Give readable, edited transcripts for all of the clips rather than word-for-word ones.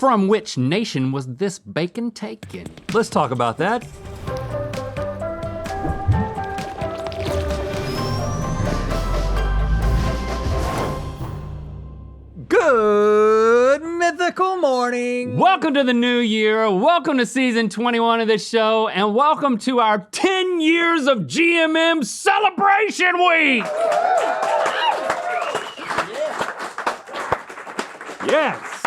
From which nation was this bacon taken? Let's talk about that. Good mythical morning. Welcome to the new year. Welcome to season 21 of this show, and welcome to our 10 years of GMM celebration week. Yes,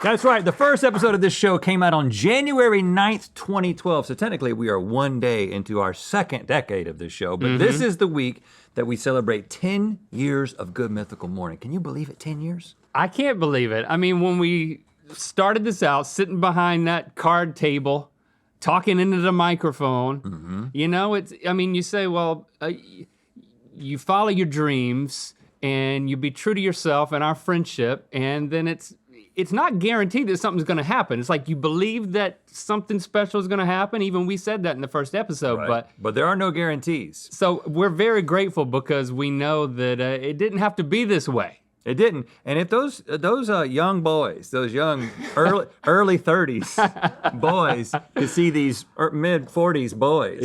that's right. The first episode of this show came out on January 9th, 2012. So technically we are one day into our second decade of this show, but this is the week that we celebrate 10 years of Good Mythical Morning. Can you believe it, 10 years? I can't believe it. I mean, when we started this out, sitting behind that card table, talking into the microphone, you know, you say, well, you follow your dreams and you be true to yourself and our friendship, and then it's not guaranteed that something's gonna happen. It's like you believe that something special is gonna happen. Even we said that in the first episode, Right. But there are no guarantees. So we're very grateful because we know that it didn't have to be this way. It didn't. And if those young boys, those young early 30s boys could see these mid 40s boys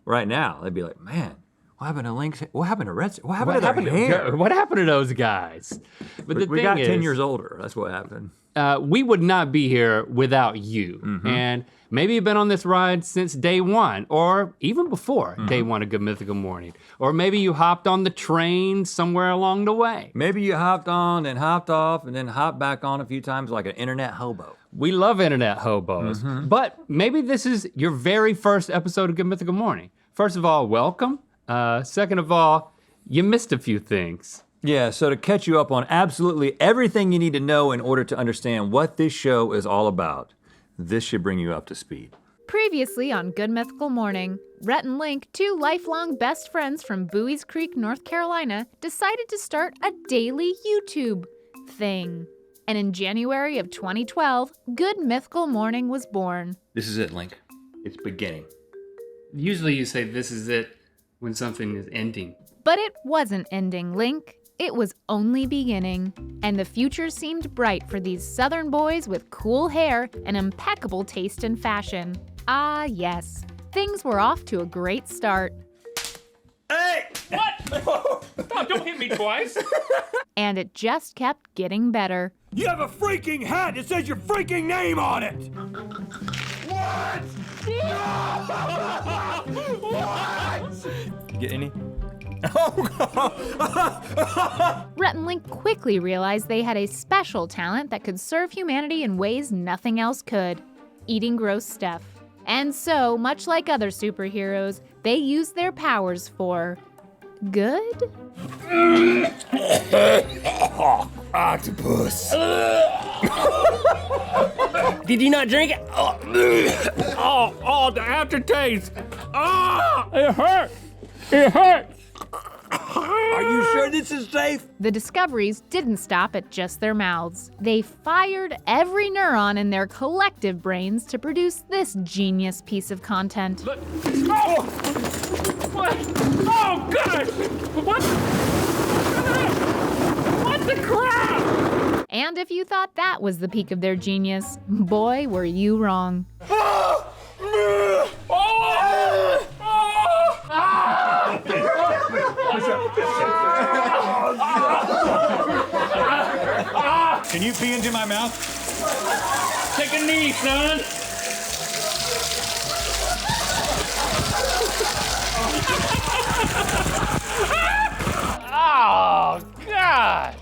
right now, they'd be like, man, what happened to Link's? What happened to Red's? What happened to their hair? What happened to those guys? But we got 10 years older. That's what happened. We would not be here without you. And maybe you've been on this ride since day one, or even before day one of Good Mythical Morning. Or maybe you hopped on the train somewhere along the way. Maybe you hopped on and hopped off and then hopped back on a few times like an internet hobo. We love internet hobos, but maybe this is your very first episode of Good Mythical Morning. First of all, welcome. Second of all, you missed a few things. Yeah, so to catch you up on absolutely everything you need to know in order to understand what this show is all about, this should bring you up to speed. Previously on Good Mythical Morning, Rhett and Link, two lifelong best friends from Bowie's Creek, North Carolina, decided to start a daily YouTube thing. And in January of 2012, Good Mythical Morning was born. This is it, Link. It's beginning. Usually you say this is it when something is ending. But it wasn't ending, Link. It was only beginning, and the future seemed bright for these southern boys with cool hair and impeccable taste in fashion. Ah, yes. Things were off to a great start. Hey! What? Oh, don't hit me twice. And it just kept getting better. You have a freaking hat that says your freaking name on it! What? You get any? Rhett and Link quickly realized they had a special talent that could serve humanity in ways nothing else could: eating gross stuff. And so, much like other superheroes, they used their powers for good? Octopus. Did you not drink it? Oh, the aftertaste. It hurts. It hurts. Are you sure this is safe? The discoveries didn't stop at just their mouths. They fired every neuron in their collective brains to produce this genius piece of content. Look. Oh! What? Oh, gosh! What the crap? And if you thought that was the peak of their genius, boy, were you wrong. Can you pee into my mouth? Take a knee, son. Oh, God.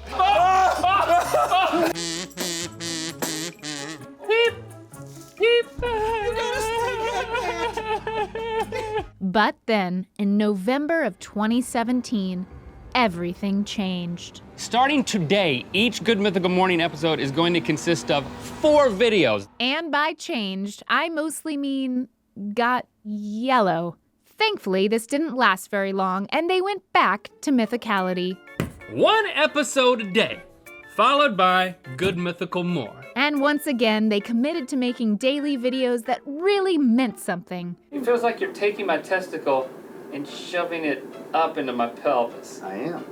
But then, in November of 2017, everything changed. Starting today, each Good Mythical Morning episode is going to consist of 4 videos. And by changed, I mostly mean got yellow. Thankfully, this didn't last very long, and they went back to mythicality. 1 episode a day, followed by Good Mythical More. And once again, they committed to making daily videos that really meant something. It feels like you're taking my testicle and shoving it up into my pelvis. I am.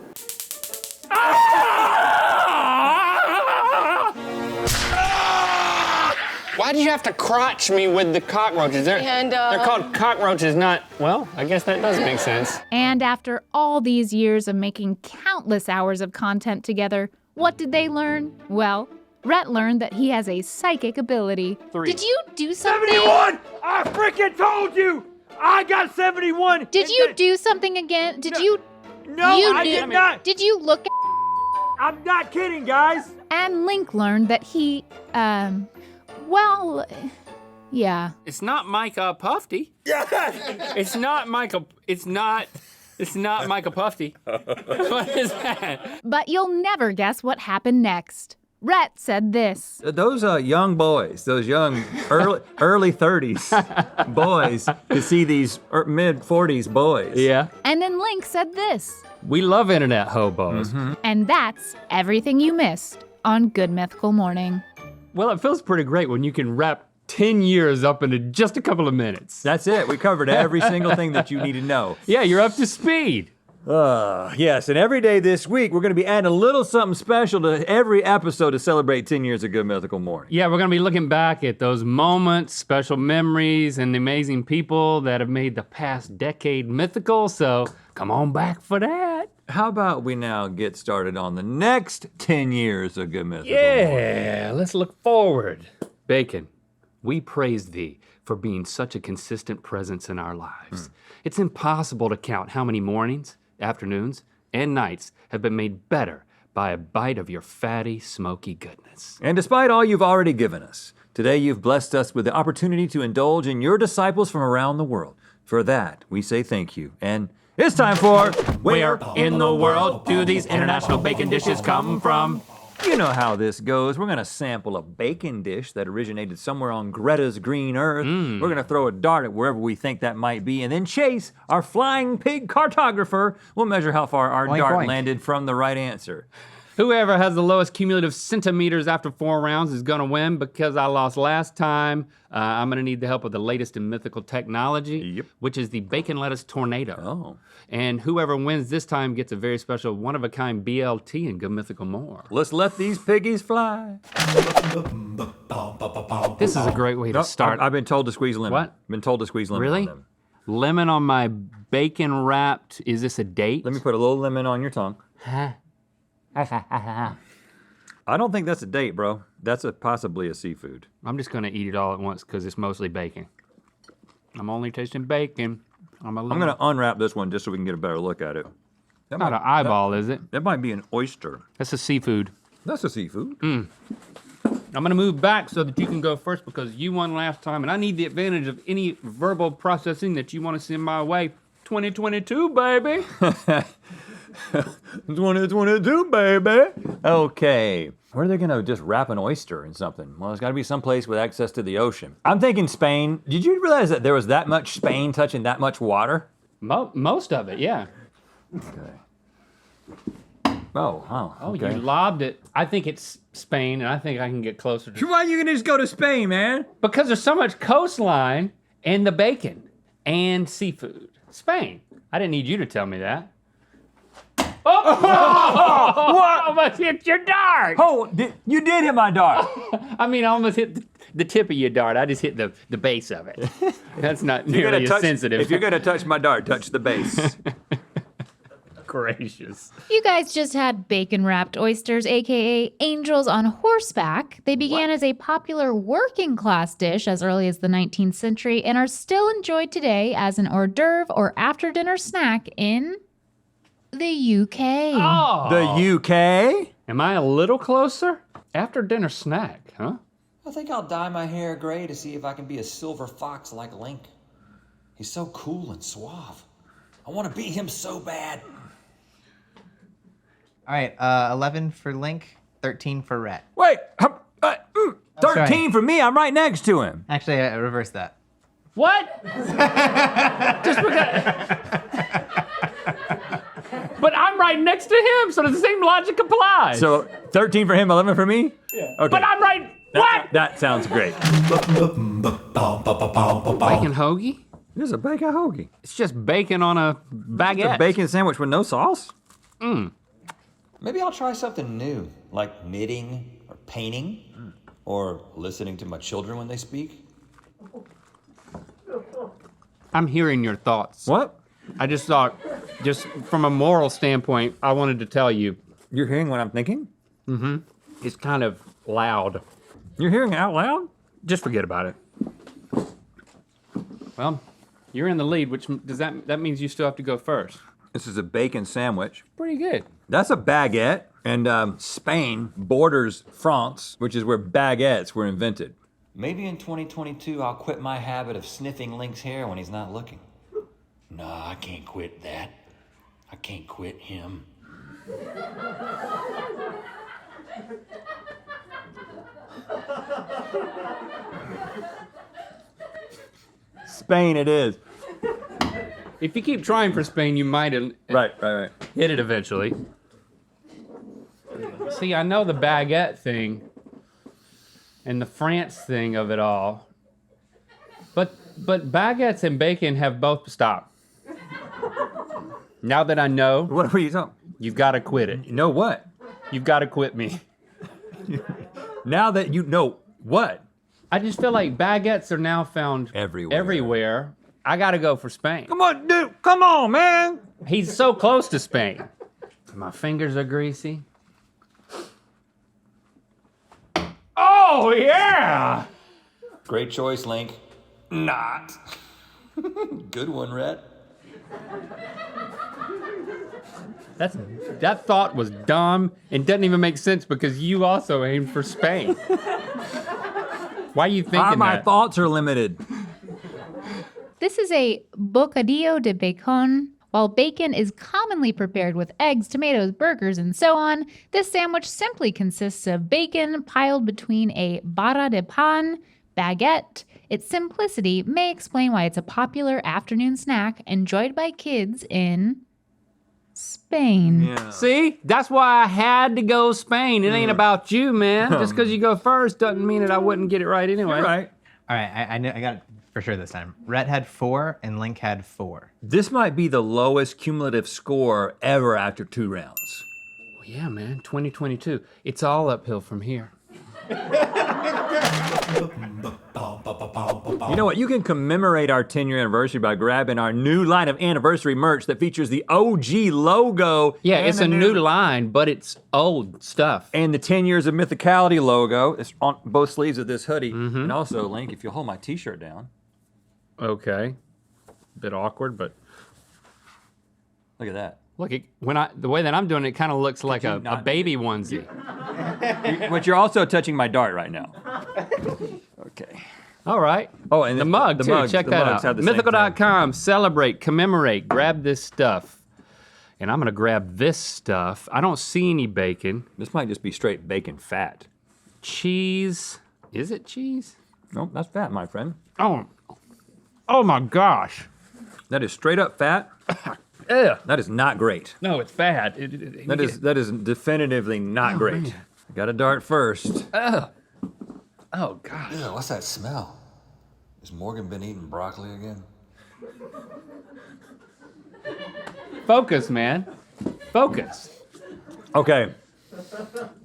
Why did you have to crotch me with the cockroaches? They're called cockroaches, not, well, I guess that does make sense. And after all these years of making countless hours of content together, what did they learn? Well, Rhett learned that he has a psychic ability. Did you do something? 71! I freaking told you! I got 71! Did you do something again? Did you? No, you I did not! Did you look at? I'm not kidding, guys! And Link learned that he, well, yeah. It's not Micah Puffy. It's not Michael, it's not Micah Puffy. What is that? But you'll never guess what happened next. Rhett said this. Those young boys, those young early 30s boys, to see these mid 40s boys. Yeah. And then Link said this. We love internet hobos. And that's everything you missed on Good Mythical Morning. Well, it feels pretty great when you can wrap 10 years up into just a couple of minutes. That's it. We covered every single thing that you need to know. Yeah, you're up to speed. Yes, and every day this week, we're going to be adding a little something special to every episode to celebrate 10 years of Good Mythical Morning. Yeah, we're gonna be looking back at those moments, special memories, and the amazing people that have made the past decade mythical, so come on back for that. How about we now get started on the next 10 years of Good Mythical Morning? Yeah, let's look forward. Bacon, we praise thee for being such a consistent presence in our lives. It's impossible to count how many mornings, afternoons, and nights have been made better by a bite of your fatty, smoky goodness. And despite all you've already given us, today you've blessed us with the opportunity to indulge in your disciples from around the world. For that, we say thank you. And it's time for Where in the world do these international bacon dishes come from? You know how this goes. We're gonna sample a bacon dish that originated somewhere on Greta's green earth. We're gonna throw a dart at wherever we think that might be, and then Chase, our flying pig cartographer, will measure how far our dart landed from the right answer. Whoever has the lowest cumulative centimeters after 4 rounds is gonna win. Because I lost last time, I'm gonna need the help of the latest in mythical technology, which is the bacon lettuce tornado. Oh. And whoever wins this time gets a very special one-of-a-kind BLT and Good Mythical more. Let's let these piggies fly. This is a great way to start. I've been told to squeeze lemon. What? I've been told to squeeze lemon Really? on them. Lemon on my bacon wrapped, is this a date? Let me put a little lemon on your tongue. I don't think that's a date, bro. That's possibly a seafood. I'm just gonna eat it all at once because it's mostly bacon. I'm only tasting bacon. I'm gonna unwrap this one just so we can get a better look at it. Not an eyeball, is it? That might be an oyster. That's a seafood. That's a seafood. I'm gonna move back so that you can go first because you won last time and I need the advantage of any verbal processing that you wanna send my way. 2022, baby. 2022, baby. Okay. Where are they gonna just wrap an oyster in something? Well, there's gotta be some place with access to the ocean. I'm thinking Spain. Did you realize that there was that much Spain touching that much water? Most of it, yeah. Okay. Oh, wow. Oh, okay. you lobbed it. I think it's Spain, and I think I can get closer to Why are you gonna just go to Spain, man? because there's so much coastline and the bacon and seafood. Spain. I didn't need you to tell me that. Oh! What? I almost hit your dart. Oh, you did hit my dart. I mean, I almost hit the tip of your dart. I just hit the base of it. That's not nearly as sensitive. If you're gonna touch my dart, touch the base. Gracious. You guys just had bacon-wrapped oysters, aka angels on horseback. They began as a popular working-class dish as early as the 19th century and are still enjoyed today as an hors d'oeuvre or after-dinner snack in the UK. Oh. The UK? Am I a little closer? After dinner snack, huh? I think I'll dye my hair gray to see if I can be a silver fox like Link. He's so cool and suave. I want to be him so bad. All right, 11 for Link, 13 for Rhett. Wait, 13 sorry. for me. I'm right next to him. Actually, I reversed that. What? Just because. But I'm right next to him, so the same logic applies. So 13 for him, 11 for me? Yeah. Okay. But I'm right. What? That sounds great. Bacon hoagie? It is a bacon hoagie. It's just bacon on a It's baguette. a bacon sandwich with no sauce? Maybe I'll try something new, like knitting or painting, Or listening to my children when they speak? I'm hearing your thoughts. What? I just thought, just from a moral standpoint, I wanted to tell you, You're hearing what I'm thinking? it's kind of loud. You're hearing it out loud? Just forget about it. Well, you're in the lead, which does that means you still have to go first. This is a bacon sandwich. Pretty good. That's a baguette, and Spain borders France, which is where baguettes were invented. Maybe in 2022 I'll quit my habit of sniffing Link's hair when he's not looking. Nah, I can't quit that. I can't quit him. Spain it is. If you keep trying for Spain, you might Right. hit it eventually. See, I know the baguette thing and the France thing of it all, but baguettes and bacon have both stopped. Now that I know, What were you talking? you've got to quit it. You know what? You've got to quit me. Now that you know what? I just feel like baguettes are now found Everywhere. I got to go for Spain. Come on, dude. Come on, man. He's so close to Spain. My fingers are greasy. Oh, yeah! Great choice, Link. Not. Good one, Rhett. That thought was dumb and doesn't even make sense because you also aimed for Spain. Why are you thinking My that? thoughts are limited. This is a bocadillo de bacon. While bacon is commonly prepared with eggs, tomatoes, burgers, and so on, this sandwich simply consists of bacon piled between a barra de pan, baguette. Its simplicity may explain why it's a popular afternoon snack enjoyed by kids in Spain. Yeah. See? That's why I had to go Spain. It ain't about you, man. Just because you go first doesn't mean that I wouldn't get it right anyway. You're right. All right, I got it for sure this time. Rhett had 4 and Link had 4. This might be the lowest cumulative score ever after 2 rounds. Well, yeah, man. 2022. It's all uphill from here. You know what? You can commemorate our 10-year anniversary by grabbing our new line of anniversary merch that features the OG logo. Yeah, and it's the a new line, but it's old stuff. And the 10 years of Mythicality logo. It's on both sleeves of this hoodie. And also, Link, if you'll hold my t-shirt down. Okay. Bit awkward, but Look at that. look, the way that I'm doing it kind of looks like you a not- baby onesie. But you're also touching my dart right now. Okay. All right. Oh, and the mug, too. mugs, Check the that mugs out. have the same thing. Mythical.com. Celebrate, commemorate, grab this stuff. And I'm going to grab this stuff. I don't see any bacon. This might just be straight bacon fat. Cheese. Is it cheese? Nope, that's fat, my friend. Oh my gosh. That is straight up fat. Ugh. That is not great. No, it's bad. That is definitively not great. man. Got to dart first. Oh gosh. Ew, what's that smell? Has Morgan been eating broccoli again? Focus, man. Focus. Okay.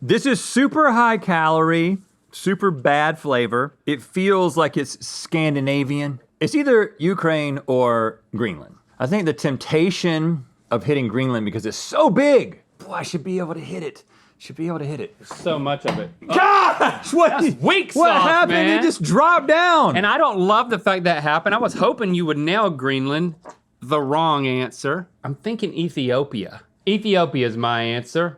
This is super high calorie, super bad flavor. It feels like it's Scandinavian. It's either Ukraine or Greenland. I think the temptation of hitting Greenland because it's so big. Boy, I should be able to hit it. So much of it. Gosh, what weak What sauce, happened? man. It just dropped down. And I don't love the fact that happened. I was hoping you would nail Greenland. The wrong answer. I'm thinking Ethiopia. Ethiopia is my answer.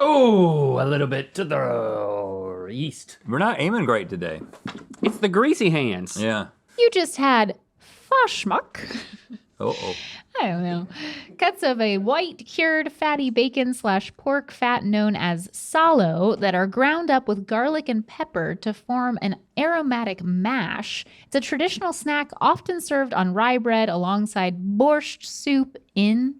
Oh, a little bit to the east. We're not aiming great today. It's the greasy hands. Yeah. You just had fashmuck. Uh-oh. I don't know. Cuts of a white cured fatty bacon / pork fat known as salo that are ground up with garlic and pepper to form an aromatic mash. It's a traditional snack often served on rye bread alongside borscht soup in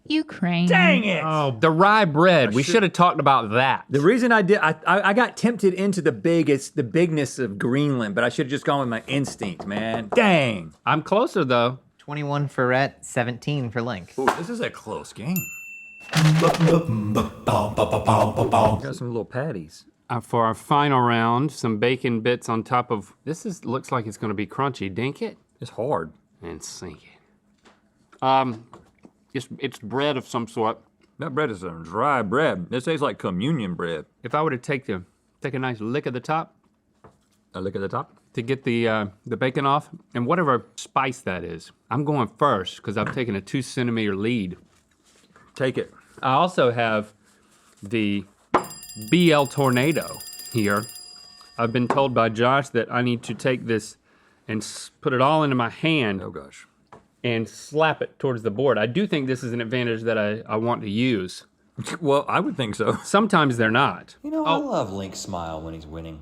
Ukraine. Dang it! Oh, the rye bread. We should have talked about that. The reason I did, I got tempted into the bigness of Greenland, but I should have just gone with my instinct, man. Dang. I'm closer though. 21 for Rhett, 17 for Link. Ooh, this is a close game. Got some little patties. for our final round, some bacon bits on top of, looks like it's gonna be crunchy. Dink it It's hard. and sink it. It's bread of some sort. That bread is some dry bread. This tastes like communion bread. If I were to take a nice lick at the top A lick at the top. to get the bacon off, and whatever spice that is, I'm going first because I've taken a 2 centimeter lead. Take it. I also have the BL Tornado here. I've been told by Josh that I need to take this and put it all into my hand Oh gosh. and slap it towards the board. I do think this is an advantage that I want to use. Well, I would think so. Sometimes they're not. You know, I love Link's smile when he's winning.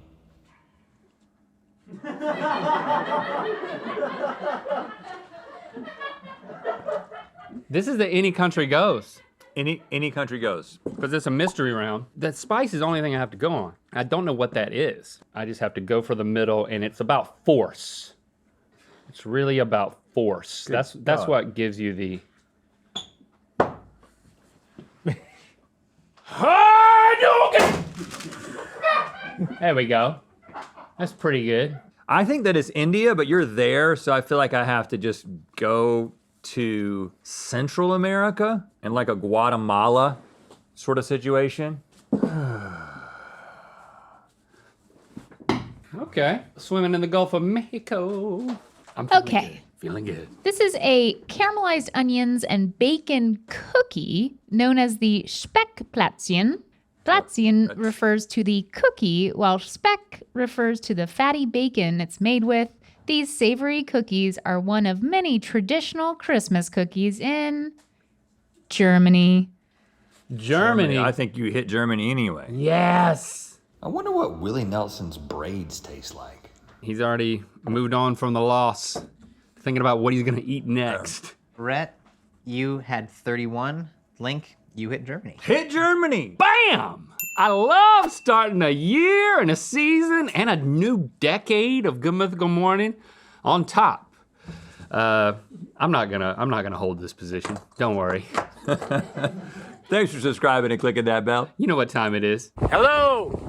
This is the Any Country Goes, Any country goes. because it's a mystery round. That spice is the only thing I have to go on. I don't know what that is. I just have to go for the middle, and it's about force. It's really about force. That's God. what gives you the. There we go. That's pretty good. I think that it's India, but you're there, so I feel like I have to just go to Central America and like a Guatemala sort of situation. Okay. Swimming in the Gulf of Mexico. I'm Okay. Feeling good. This is a caramelized onions and bacon cookie known as the Speckplätzchen. Plätzchen refers to the cookie, while Speck refers to the fatty bacon it's made with. These savory cookies are one of many traditional Christmas cookies in Germany. Germany. I think you hit Germany anyway. Yes. I wonder what Willie Nelson's braids taste like. He's already moved on from the loss, thinking about what he's gonna eat next. Rhett, you had 31. Link, you hit Germany. Hit Germany! Bam! I love starting a year and a season and a new decade of Good Mythical Morning on top. I'm not gonna hold this position. Don't worry. Thanks for subscribing and clicking that bell. You know what time it is. Hello,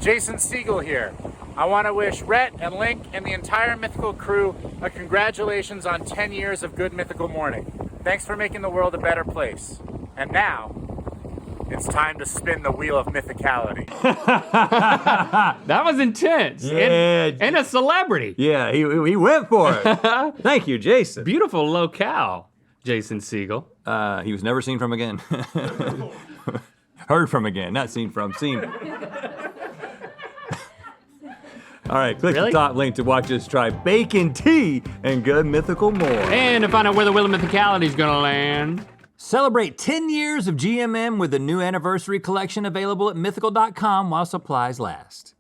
Jason Siegel here. I want to wish Rhett and Link and the entire Mythical crew a congratulations on 10 years of Good Mythical Morning. Thanks for making the world a better place. And now, it's time to spin the wheel of mythicality. That was intense. Yeah. And a celebrity. Yeah, he went for it. Thank you, Jason. Beautiful locale, Jason Siegel. He was never seen from again. Heard from again, not seen from, seen. All right, click Really? the top link to watch us try bacon tea and Good Mythical more. And to find out where the wheel of mythicality is gonna land. Celebrate 10 years of GMM with the new anniversary collection available at mythical.com while supplies last.